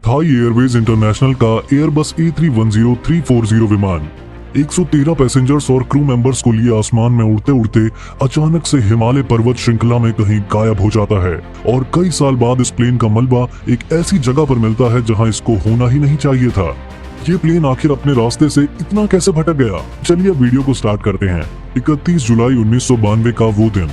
Thai Airways international का Airbus A310-340 विमान 113 passengers और क्रू मेंबर्स को लिए आसमान में उड़ते उड़ते अचानक से हिमालय पर्वत श्रृंखला में कहीं गायब हो जाता है और कई साल बाद इस प्लेन का मलबा एक ऐसी जगह पर मिलता है जहां इसको होना ही नहीं चाहिए था। ये प्लेन आखिर अपने रास्ते से इतना कैसे भटक गया? चलिए वीडियो को स्टार्ट करते हैं। 31 जुलाई 1992 का वो दिन।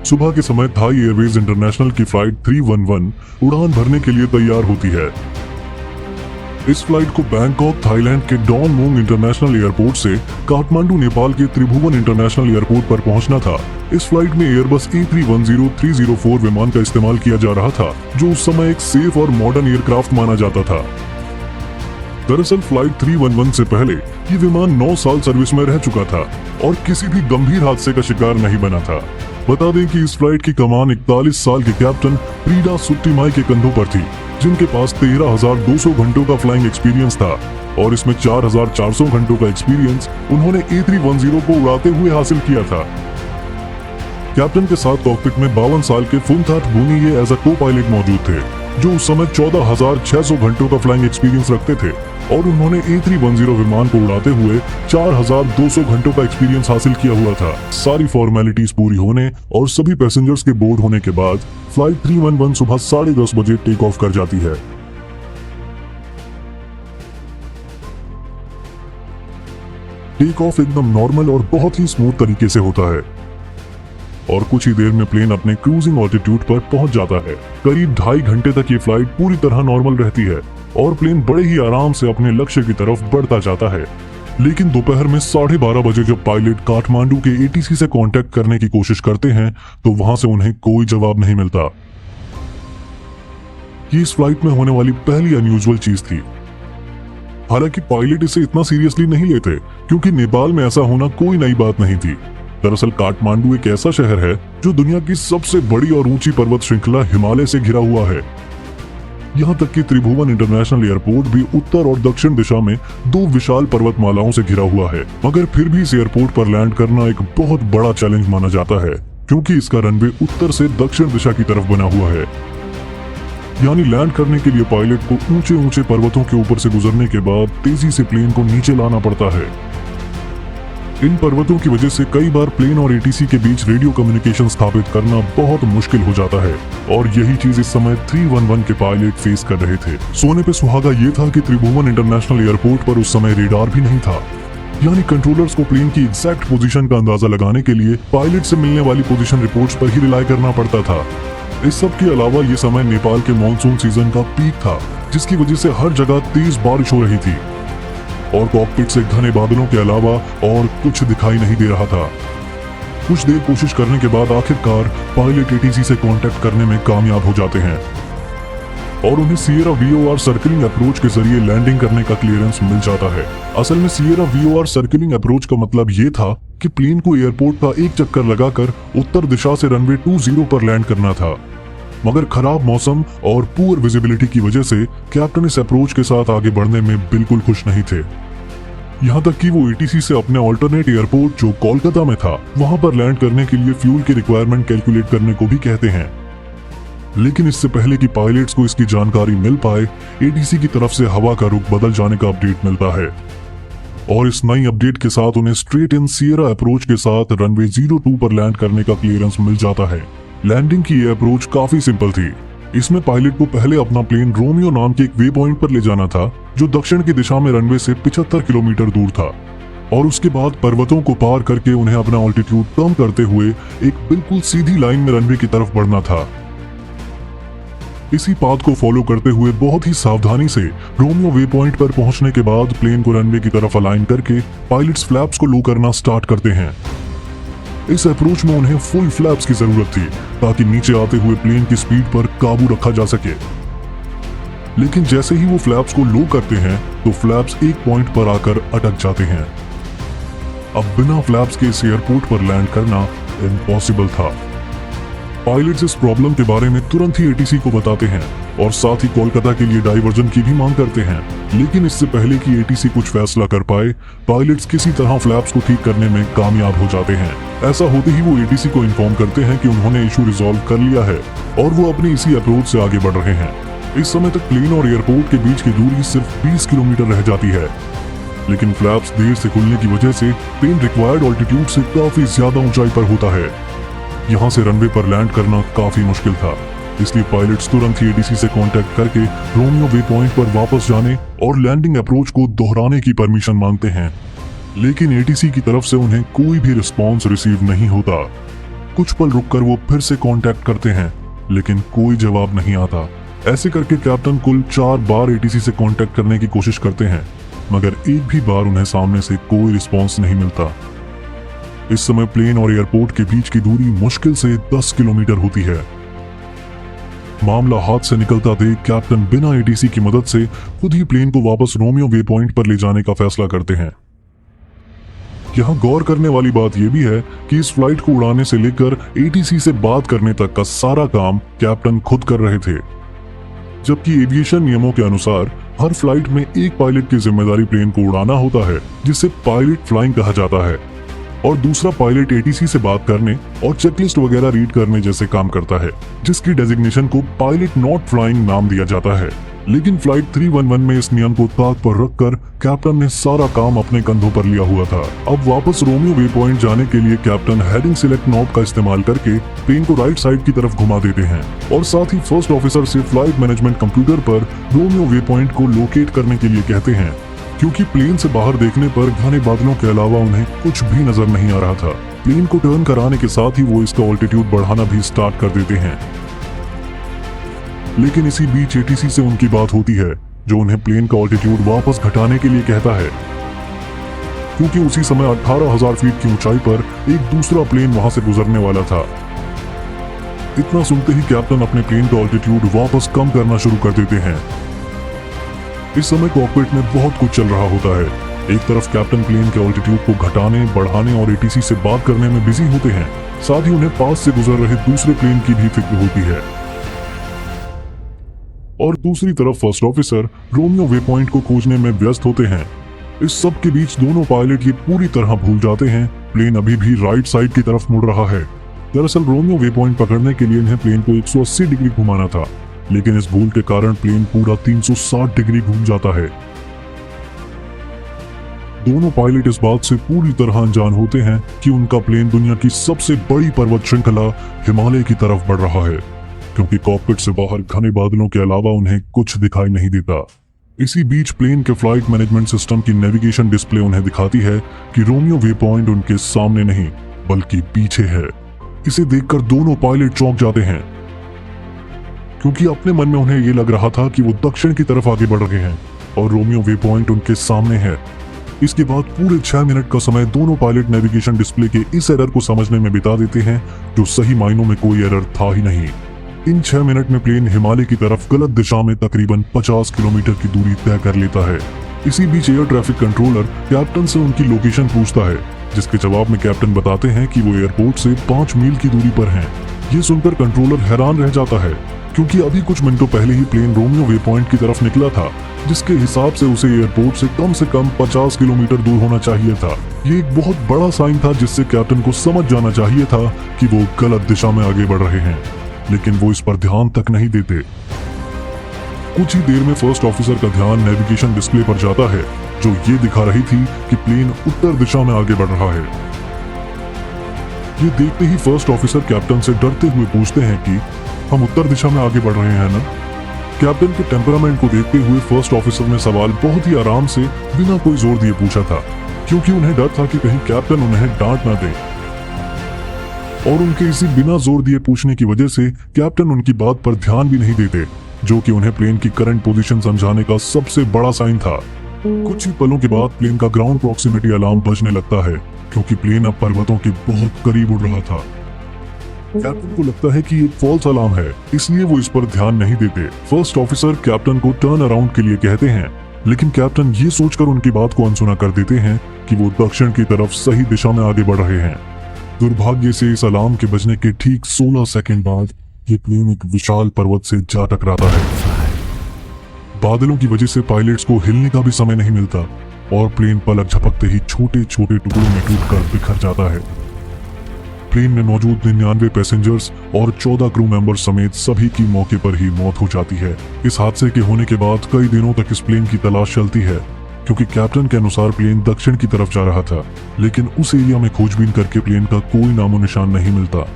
सुबह के समय थाई एयरवेज इंटरनेशनल की फ्लाइट 311 उड़ान भरने के लिए तैयार होती है। इस फ्लाइट को बैंकॉक थाईलैंड के डॉन मोंग इंटरनेशनल एयरपोर्ट से काठमांडू नेपाल के त्रिभुवन इंटरनेशनल एयरपोर्ट पर पहुंचना था। इस फ्लाइट में एयरबस A310-304 विमान का इस्तेमाल किया जा रहा था, जो उस समय एक सेफ और मॉडर्न एयरक्राफ्ट माना जाता था। दरअसल फ्लाइट 311 से पहले ये विमान 9 साल सर्विस में रह चुका था और किसी भी गंभीर हादसे का शिकार नहीं बना था। बता दें कि इस फ्लाइट की कमान 41 साल के कैप्टन प्रीडा सुट्टीमाई के कंधों पर थी, जिनके पास 13,200 घंटों का फ्लाइंग एक्सपीरियंस था और इसमें 4,400 घंटों का एक्सपीरियंस उन्होंने A310 को उड़ाते हुए हासिल किया था। कैप्टन के साथ कॉकपिट में 52 साल के फुनथाट बुनिये एज अ को पायलट मौजूद थे, जो उस समय 14,600 घंटों का फ्लाइंग एक्सपीरियंस रखते थे और उन्होंने A310 विमान को उड़ाते हुए 4,200 घंटों का एक्सपीरियंस हासिल किया हुआ था। सारी फॉर्मेलिटीज पूरी होने और सभी पैसेंजर्स के बोर्ड होने के बाद फ्लाइट 311 सुबह 10:30 बजे टेक ऑफ कर जाती है। टेक ऑफ एकदम नॉर्मल और बहुत ही स्मूथ तरीके से होता है और कुछ ही देर में प्लेन अपने क्रूजिंग ऑल्टीट्यूड पर पहुंच जाता है। करीब 2.5 घंटे तक ये फ्लाइट पूरी तरह नॉर्मल रहती है और प्लेन बड़े ही आराम से अपने लक्ष्य की तरफ बढ़ता जाता है। लेकिन दोपहर में 12:30 बजे जब पायलट काठमांडू के ATC से कांटेक्ट करने की कोशिश करते हैं तो वहां से उन्हें कोई जवाब नहीं मिलता। ये इस फ्लाइट में होने वाली पहली अनयूजुअल चीज थी। हालांकि पायलट इसे इतना सीरियसली नहीं लेते, क्योंकि नेपाल में ऐसा होना कोई नई बात नहीं थी। दरअसल काठमांडू एक ऐसा शहर है जो दुनिया की सबसे बड़ी और ऊंची पर्वत श्रृंखला हिमालय से घिरा हुआ है। यहाँ तक कि त्रिभुवन इंटरनेशनल एयरपोर्ट भी उत्तर और दक्षिण दिशा में 2 विशाल पर्वतमालाओं से घिरा हुआ है। मगर फिर भी इस एयरपोर्ट पर लैंड करना एक बहुत बड़ा चैलेंज माना जाता है, क्योंकि इसका रनवे उत्तर से दक्षिण दिशा की तरफ बना हुआ है। यानी लैंड करने के लिए पायलट को ऊंचे ऊंचे पर्वतों के ऊपर से गुजरने के बाद तेजी से प्लेन को नीचे लाना पड़ता है। इन पर्वतों की वजह से कई बार प्लेन और ATC के बीच रेडियो कम्युनिकेशन स्थापित करना बहुत मुश्किल हो जाता है और यही चीज इस समय 311 के पायलट फेस कर रहे थे। सोने पे सुहागा ये था कि त्रिभुवन इंटरनेशनल एयरपोर्ट पर उस समय रेडार भी नहीं था, यानी कंट्रोलर्स को प्लेन की एग्जैक्ट पोजीशन का अंदाजा लगाने के लिए पायलट से मिलने वाली पोजीशन रिपोर्ट्स पर ही रिलाई करना पड़ता था। इस सब के अलावा ये समय नेपाल के मानसून सीजन का पीक था, जिसकी वजह से हर जगह तेज बारिश हो रही थी और कॉकपिट से घने बादलों के अलावा और कुछ दिखाई नहीं दे रहा था। कुछ देर कोशिश करने के बाद आखिरकार पायलट ATC से कांटेक्ट करने में कामयाब हो जाते हैं और उन्हें सिएरा VOR सर्कलिंग अप्रोच के जरिए लैंडिंग करने का क्लियरेंस मिल जाता है। असल में सिएरा VOR सर्कलिंग अप्रोच का मतलब ये था कि प्लेन को एयरपोर्ट का एक चक्कर लगाकर उत्तर दिशा से रनवे 20 पर लैंड करना था। मगर खराब मौसम और पुअर विजिबिलिटी की वजह से कैप्टन इस अप्रोच के साथ आगे बढ़ने में बिल्कुल खुश नहीं थे। यहाँ तक कि वो ATC से अपने ऑल्टरनेट एयरपोर्ट जो कोलकाता में था वहां पर लैंड करने के लिए फ्यूल की रिक्वायरमेंट कैलकुलेट करने को भी कहते हैं। लेकिन इससे पहले कि पायलट्स को इसकी जानकारी मिल पाए, ATC की तरफ से हवा का रुख बदल जाने का अपडेट मिलता है और इस नई अपडेट के साथ उन्हें स्ट्रेट इन सिएरा अप्रोच के साथ रनवे 02 पर लैंड करने का क्लियरेंस मिल जाता है। लैंडिंग की ये अप्रोच काफी सिंपल थी। इसमें पायलट को पहले अपना प्लेन रोमियो नाम के एक वे पॉइंट पर ले जाना था, जो दक्षिण की दिशा में रनवे से 75 किलोमीटर दूर था और उसके बाद पर्वतों को पार करके उन्हें अपना ऑल्टीट्यूड कम करते हुए एक बिल्कुल सीधी लाइन में रनवे की तरफ बढ़ना था। इसी पाथ को फॉलो करते हुए बहुत ही सावधानी से रोमियो वे पॉइंट पर पहुंचने के बाद प्लेन को रनवे की तरफ अलाइन करके पायलट्स फ्लैप्स को लो करना स्टार्ट करते हैं। इस अप्रोच में उन्हें फुल फ्लैप्स की जरूरत थी ताकि नीचे आते हुए प्लेन की स्पीड पर काबू रखा जा सके। लेकिन जैसे ही वो फ्लैप्स को लो करते हैं तो फ्लैप्स एक पॉइंट पर आकर अटक जाते हैं। अब बिना फ्लैप्स के इस एयरपोर्ट पर लैंड करना इम्पॉसिबल था। पायलट्स इस प्रॉब्लम के बारे में तुरंत ही ATC को बताते हैं और साथ ही कोलकाता के लिए डाइवर्जन की भी मांग करते हैं। लेकिन इससे पहले कि ATC कुछ फैसला कर पाए, पायलट्स किसी तरह फ्लैप्स को ठीक करने में कामयाब हो जाते हैं। ऐसा होते ही वो ATC को इन्फॉर्म करते हैं कि उन्होंने इशू रिजॉल्व कर लिया है और वो अपनी इसी अप्रोच से आगे बढ़ रहे हैं। इस समय तक प्लेन और एयरपोर्ट के बीच की दूरी सिर्फ 20 किलोमीटर रह जाती है, लेकिन फ्लैप्स देर से खुलने की वजह से प्लेन रिक्वायर्ड ऑल्टीट्यूड से काफी ज्यादा ऊंचाई पर होता है। यहाँ से रनवे पर लैंड करना काफी मुश्किल था, इसलिए पायलट्स तुरंत ही एटीसी से कांटेक्ट करके रोमियो वे पॉइंट पर वापस जाने और लैंडिंग अप्रोच को दोहराने की परमिशन मांगते हैं, लेकिन एटीसी की तरफ से उन्हें कोई भी रिस्पॉन्स रिसीव नहीं होता। कुछ पल रुककर वो फिर से कांटेक्ट करते हैं, लेकिन कोई जवाब नहीं आता। ऐसे करके कैप्टन कुल 4 बार एटीसी से कांटेक्ट करने की कोशिश करते हैं, मगर एक भी बार उन्हें सामने से कोई रिस्पॉन्स नहीं मिलता। इस समय प्लेन और एयरपोर्ट के बीच की दूरी मुश्किल से 10 किलोमीटर होती है। मामला हाथ से निकलता देख कैप्टन बिना एटीसी की मदद से खुद ही प्लेन को वापस रोमियो वे पॉइंट पर ले जाने का फैसला करते हैं। यहाँ गौर करने वाली बात यह भी है कि इस फ्लाइट को उड़ाने से लेकर एटीसी से बात करने तक का सारा काम कैप्टन खुद कर रहे थे, जबकि एविएशन नियमों के अनुसार हर फ्लाइट में एक पायलट की जिम्मेदारी प्लेन को उड़ाना होता है, जिसे पायलट फ्लाइंग कहा जाता है, और दूसरा पायलट एटीसी से बात करने और चेकलिस्ट वगैरह रीड करने जैसे काम करता है, जिसकी डेजिग्नेशन को पायलट नॉट फ्लाइंग नाम दिया जाता है। लेकिन फ्लाइट 311 में इस नियम को ताक पर रखकर कैप्टन ने सारा काम अपने कंधों पर लिया हुआ था। अब वापस रोमियो वे पॉइंट जाने के लिए कैप्टन हेडिंग सिलेक्ट नॉब का इस्तेमाल करके प्लेन को राइट साइड की तरफ घुमा देते हैं और साथ ही फर्स्ट ऑफिसर से फ्लाइट मैनेजमेंट कंप्यूटर पर रोमियो वे पॉइंट को लोकेट करने के लिए कहते हैं, क्योंकि प्लेन से बाहर देखने पर घने बादलों के अलावा उन्हें कुछ भी नजर नहीं आ रहा था। प्लेन को टर्न कराने के साथ ही वो इसका ऑल्टीट्यूड बढ़ाना भी स्टार्ट कर देते हैं, लेकिन इसी बीच एटीसी से उनकी बात होती है, जो उन्हें प्लेन का ऑल्टीट्यूड वापस घटाने के लिए कहता है, क्योंकि उसी समय 18,000 फीट की ऊंचाई पर एक दूसरा प्लेन वहां से गुजरने वाला था। इतना सुनते ही कैप्टन अपने प्लेन का ऑल्टीट्यूड वापस कम करना शुरू कर देते हैं। इस समय कॉकपिट में बहुत कुछ चल रहा होता है। एक तरफ कैप्टन प्लेन के ऑल्टीट्यूड को घटाने, बढ़ाने और एटीसी से बात करने में बिजी होते हैं, साथ ही उन्हें पास से गुजर रहे दूसरे प्लेन की भी फिक्र होती है। और दूसरी तरफ first officer Romeo way point को खोजने में व्यस्त होते हैं। इस सब के बीच दोनों पायलट ये पूरी तरह भूल जाते हैं प्लेन अभी भी राइट साइड की तरफ मुड़ रहा है। दरअसल रोमियो वे पॉइंट पकड़ने के लिए इन्हें प्लेन को 180 डिग्री घुमाना था, लेकिन इस भूल के कारण प्लेन पूरा 360 डिग्री घूम जाता है। दोनों पायलट इस बात से पूरी तरह अनजान होते हैं कि उनका प्लेन दुनिया की सबसे बड़ी पर्वत श्रृंखला हिमालय की तरफ बढ़ रहा है, क्योंकि कॉकपिट से बाहर घने बादलों के अलावा उन्हें कुछ दिखाई नहीं देता। इसी बीच प्लेन के फ्लाइट मैनेजमेंट सिस्टम की नेविगेशन डिस्प्ले उन्हें दिखाती है कि रोमियो वे पॉइंट उनके सामने नहीं बल्कि पीछे है। इसे देखकर दोनों पायलट चौंक जाते हैं, क्योंकि अपने मन में उन्हें ये लग रहा था कि वो दक्षिण की तरफ आगे बढ़ रहे हैं और रोमियो वे पॉइंट उनके सामने है। इसके बाद पूरे 6 मिनट का समय दोनों पायलट नेविगेशन डिस्प्ले के इस एरर को समझने में बिता देते हैं, जो सही मायनों में कोई एरर था ही नहीं। इन 6 मिनट में प्लेन हिमालय की तरफ गलत दिशा में तकरीबन 50 किलोमीटर की दूरी तय कर लेता है। इसी बीच एयर ट्रैफिक कंट्रोलर कैप्टन से उनकी लोकेशन पूछता है, जिसके जवाब में कैप्टन बताते हैं कि वो एयरपोर्ट से 5 मील की दूरी पर हैं। ये सुनकर कंट्रोलर हैरान रह जाता है, क्योंकि अभी कुछ मिनटों पहले ही प्लेन रोमियो वे पॉइंट की तरफ निकला था, जिसके हिसाब से उसे एयरपोर्ट से कम 50 किलोमीटर दूर होना चाहिए था। ये एक बहुत बड़ा साइन था, जिससे कैप्टन को समझ जाना चाहिए था कि वो गलत दिशा में आगे बढ़ रहे हैं, लेकिन वो इस पर ध्यान तक नहीं देते। कुछ ही देर में फर्स्ट ऑफिसर का ध्यान नेविगेशन डिस्प्ले पर जाता है, जो ये दिखा रही थी कि प्लेन उत्तर दिशा में आगे बढ़ रहा है। ये देखते ही फर्स्ट ऑफिसर कैप्टन से डरते हुए पूछते हैं कि हम उत्तर दिशा में आगे बढ़ रहे हैं ना? कैप्टन के टेम्परामेंट को देखते हुए फर्स्ट ऑफिसर ने सवाल बहुत ही आराम से बिना कोई जोर दिए पूछा था, क्योंकि उन्हें डर था कि कहीं कैप्टन उन्हें डांट ना दे। और उनके इसी बिना जोर दिए पूछने की वजह से कैप्टन उनकी बात पर ध्यान भी नहीं देते, जो कि उन्हें प्लेन की करंट पोजीशन समझाने का सबसे बड़ा साइन था। कुछ ही पलों के बाद प्लेन का ग्राउंड प्रॉक्सिमिटी अलार्म बजने लगता है, क्योंकि प्लेन अब पर्वतों के बहुत करीब उड़ रहा था। कैप्टन को लगता है कि एक फॉल्स अलार्म है, इसलिए वो इस पर ध्यान नहीं देते। फर्स्ट ऑफिसर कैप्टन को टर्न अराउंड के लिए कहते हैं, लेकिन कैप्टन ये सोचकर उनकी बात को अनसुना कर देते हैं कि वो दक्षिण की तरफ सही दिशा में आगे बढ़ रहे हैं। दुर्भाग्य से इस अलार्म के बजने के ठीक 16 सेकंड बाद ये प्लेन एक विशाल पर्वत से जा टकराता है। बादलों की वजह से पायलट्स को हिलने का भी समय नहीं मिलता और प्लेन पलक झपकते ही छोटे छोटे टुकड़ों में टूटकर बिखर जाता है। प्लेन में मौजूद 99 पैसेंजर्स और 14 क्रू मेंबर्स समेत सभी की मौके पर ही मौत हो जाती है। इस हादसे के होने के बाद कई दिनों तक इस प्लेन की तलाश चलती है, क्योंकि कैप्टन के अनुसार प्लेन दक्षिण की तरफ जा रहा था, लेकिन उस एरिया में खोजबीन करके प्लेन का कोई नामो निशान नहीं मिलता।